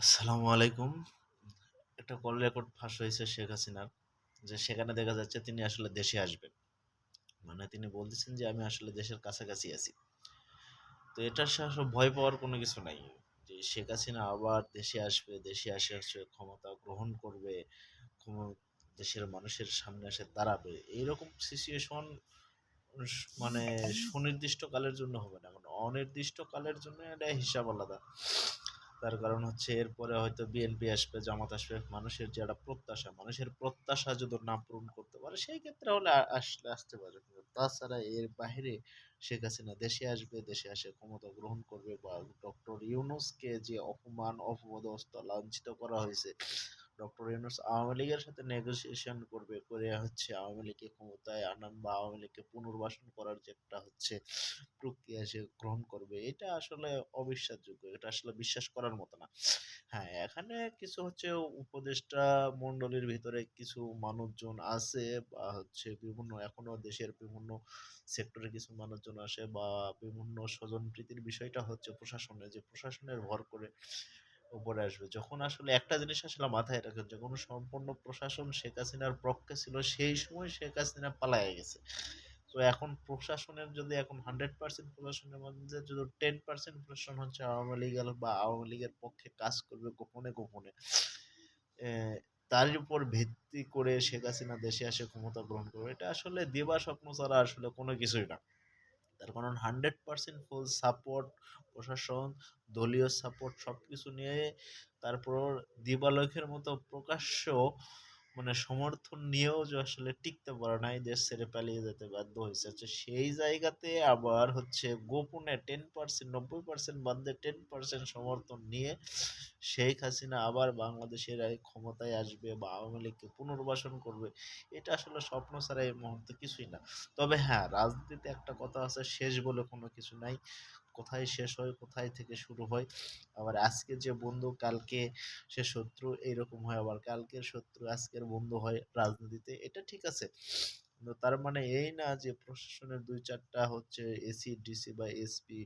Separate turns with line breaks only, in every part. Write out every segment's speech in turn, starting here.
আসসালামু আলাইকুম। একটা কল রেকর্ড ফাঁস হয়েছে শেখ হাসিনার। যে সেখানে দেখা যাচ্ছে তিনি আসলে দেশে আসবেন। মানে তিনি বলতেছেন যে আমি আসলে দেশের কাছাকাছি আছি। তো এটার আসলে ভয় পাওয়ার কোনো কিছু নাই। যে শেখ হাসিনা আবার দেশে আসবে, দেশে আসে ক্ষমতা গ্রহণ করবে, ক্ষম দেশের মানুষের সামনে এসে দাঁড়াবে। এইরকম সিচুয়েশন মানে সুনির্দিষ্ট কালের জন্য হবে না। মানে অনির্দিষ্ট কালের জন্য এটা হিসাব আলাদা। তার কারণ হচ্ছে এরপরে হয়তো বিএনপি আসবে, জামাত আসবে। মানুষের যে একটা প্রত্যাশা, মানুষের প্রত্যাশা যদি না পূরণ করতে পারে সেই ক্ষেত্রে হলে আসলে আসতে পারে। কিন্তু তাছাড়া এর বাহিরে শেখ হাসিনা দেশে আসবে, দেশে আসে ক্ষমতা গ্রহণ করবে বা ডক্টর ইউনূসকে যে অপমান, অপদস্থ, লাঞ্ছিত করা হয়েছে, ডক্টর ইউনূস আওয়ামী লীগের সাথে নেগোসিয়েশন করবে, করে হচ্ছে আওয়ামী লীগকে ক্ষমতায় আনান বা আওয়ামী লীগকে পুনর্বাসন করার যে একটা হচ্ছে প্রক্রিয়া সে গ্রহণ করবে, এটা আসলে অবিশ্বাসযোগ্য। এটা আসলে বিশ্বাস করার মতো না। হ্যাঁ, এখানে কিছু হচ্ছে উপদেষ্টা মণ্ডলীর ভিতরে কিছু মানুষজন আছে বা হচ্ছে বিভিন্ন এখনো দেশের বিভিন্ন সেক্টরে কিছু মানুষজন আসে বা বিভিন্ন স্বজনপ্রীতির বিষয়টা হচ্ছে প্রশাসনে, যে প্রশাসনের ভর করে উপরে আসবে। যখন আসলে একটা জিনিস আসলে মাথায় রাখেন, যখন সম্পূর্ণ প্রশাসন শেখ হাসিনার পক্ষে ছিল সেই সময় শেখ হাসিনা পালায়ে গেছে। তো এখন প্রশাসনের যদি এখন 100% প্রশাসনের মধ্যে যদি 10% প্রশাসন হচ্ছে আওয়ামী লীগ বা আওয়ামী লীগের পক্ষে কাজ করবে গোপনে গোপনে, তার উপর ভিত্তি করে শেখ হাসিনা দেশে আসে ক্ষমতা গ্রহণ করবে, এটা আসলে দিবা স্বপ্ন ছাড়া আসলে কোনো কিছুই না। তার কারণ 100% ফুল সাপোর্ট, প্রশাসন, দলীয় সাপোর্ট সবকিছু নিয়ে তারপর দিবালোকের মতো প্রকাশ্য মানে সমর্থন নিয়েও যে আসলে টিকতে পারে নাই, দেশ ছেড়ে পালিয়ে যেতে বাধ্য হয়েছে। হচ্ছে সেই জায়গাতে আবার হচ্ছে গোপনে 10%, 90% বাদে 10% সমর্থন নিয়ে শেখ হাসিনা আবার বাংলাদেশের এই ক্ষমতায় আসবে বা আওয়ামী লীগকে পুনর্বাসন করবে, এটা আসলে স্বপ্ন ছাড়া এই মুহূর্তে কিছুই না। তবে হ্যাঁ, রাজনীতিতে একটা কথা আছে, শেষ বলে কোনো কিছু নাই। কোথায় শেষ হয়, কোথায় থেকে শুরু হয়। আবার আজকে যে বন্ধু কালকে সে শত্রু, এইরকম হয়। আবার কালকের শত্রু আজকের বন্ধু হয় রাজনীতিতে, এটা ঠিক আছে। কিন্তু তার মানে এই না যে প্রশাসনের ২-৪টা হচ্ছে এসি, ডিসি বা এসপি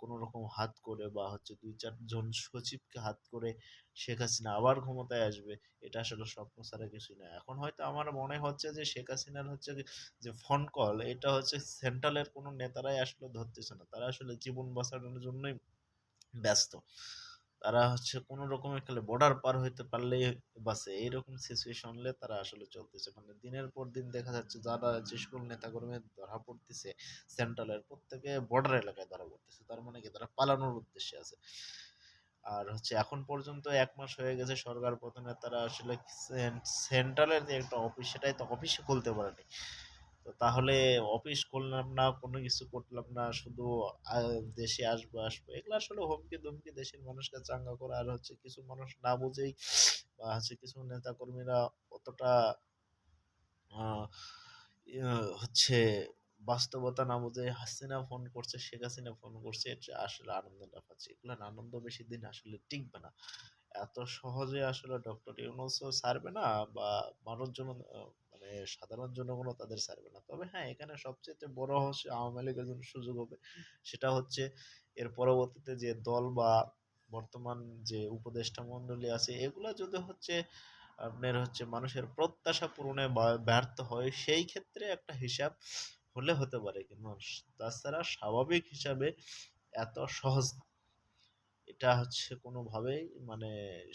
কোনো রকম হাত করে বা হচ্ছে ২-৪ জন সচিবকে হাত করে শেখ হাসিনা আবার ক্ষমতায় আসবে। এটা আসলে স্বপ্ন ছাড়া কিছুই না। এখন হয়তো আমার মনে হচ্ছে যে শেখ হাসিনার হচ্ছে যে ফোন কল, এটা হচ্ছে সেন্ট্রালের কোনো নেতারাই আসলে ধরতেছে না। তারা আসলে জীবন বাঁচানোর জন্যই ব্যস্ত। তারা হচ্ছে কোনো রকমে খালি বর্ডার পার হইতে পারলেই বাঁচে। এইরকম সিচুয়েশন হলে তারা আসলে চলতেছে। মানে দিনের পর দিন দেখা যাচ্ছে যারা যে সকল নেতাকর্মী ধরা পড়তেছে সেন্ট্রালের, প্রত্যেকে বর্ডার এলাকায় ধরা পড়তেছে। তার মানে কি তারা পালানোর উদ্দেশ্যে আছে। আর হচ্ছে এখন পর্যন্ত ১ মাস হয়ে গেছে সরকার পতনে, তারা আসলে সেন্ট্রালের যে একটা অফিস, সেটাই তো অফিসই খুলতে পারেনি। তো তাহলে অফিস করলাম না, কোনো কিছু করলাম না, শুধু দেশে আসবো আসবো, এগুলো আসলে হুমকি দুমকি দেশের মানুষকে চাঙ্গা করা। আর হচ্ছে কিছু মানুষ না বুঝেই বা হচ্ছে কিছু নেতা কর্মীরা অতটা আহ, হচ্ছে বাস্তবতা না বুঝে হাসিনা ফোন করছে, শেখ হাসিনা ফোন করছে, এটা আসলে আনন্দটা পাচ্ছে। এগুলো আনন্দ বেশি দিন আসলে টিকবে না। এত সহজে আসলে ডক্টর ইউনূসও ছাড়বে না বা মানুষজন মানে সাধারণ জনগণও তাদের ছাড়বে না। তবে হ্যাঁ, এখানে সবচাইতে বড় হচ্ছে আওয়ামী লীগের জন্য সুযোগ হবে। সেটা হচ্ছে এর পরবর্তীতে যে দল বা বর্তমান যে উপদেষ্টা মণ্ডলী আছে, এগুলা যদি হচ্ছে আপনার হচ্ছে মানুষের প্রত্যাশা পূরণে ব্যর্থ হয়, সেই ক্ষেত্রে একটা হিসাব হলে হতে পারে। কিন্তু তাছাড়া স্বাভাবিক হিসাবে এত সহজ না। এটা হচ্ছে কোনোভাবেই মানে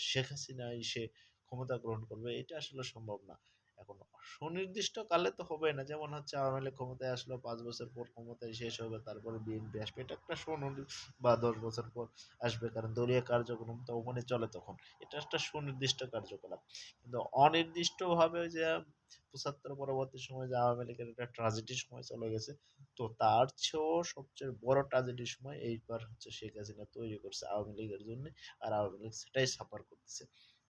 শেখ হাসিনা এসে ক্ষমতা গ্রহণ করবে, এটা আসলে সম্ভব না। এখন সুনির্দিষ্ট কালে তো হবে না। যেমন হচ্ছে আওয়ামী লীগ ক্ষমতায় আসলো, ৫ বছর পর ক্ষমতায় শেষ হবে, তারপরে বিএনপি আসবে, এটা একটা বা ১০ বছর পর আসবে, কারণ দলীয় কার্যক্রম তো ওখানে চলে তখন। এটা একটা সুনির্দিষ্ট কার্যকলাপ। কিন্তু অনির্দিষ্ট ভাবে যে ৭৫ পরবর্তী সময় যে আওয়ামী লীগের একটা ট্রাজেডি সময় চলে গেছে, তো তার চেয়েও সবচেয়ে বড় ট্রাজেডির সময় এইবার হচ্ছে শেখ হাসিনা তৈরি করছে আওয়ামী লীগের জন্য। আর আওয়ামী লীগ সেটাই সাফার করতেছে।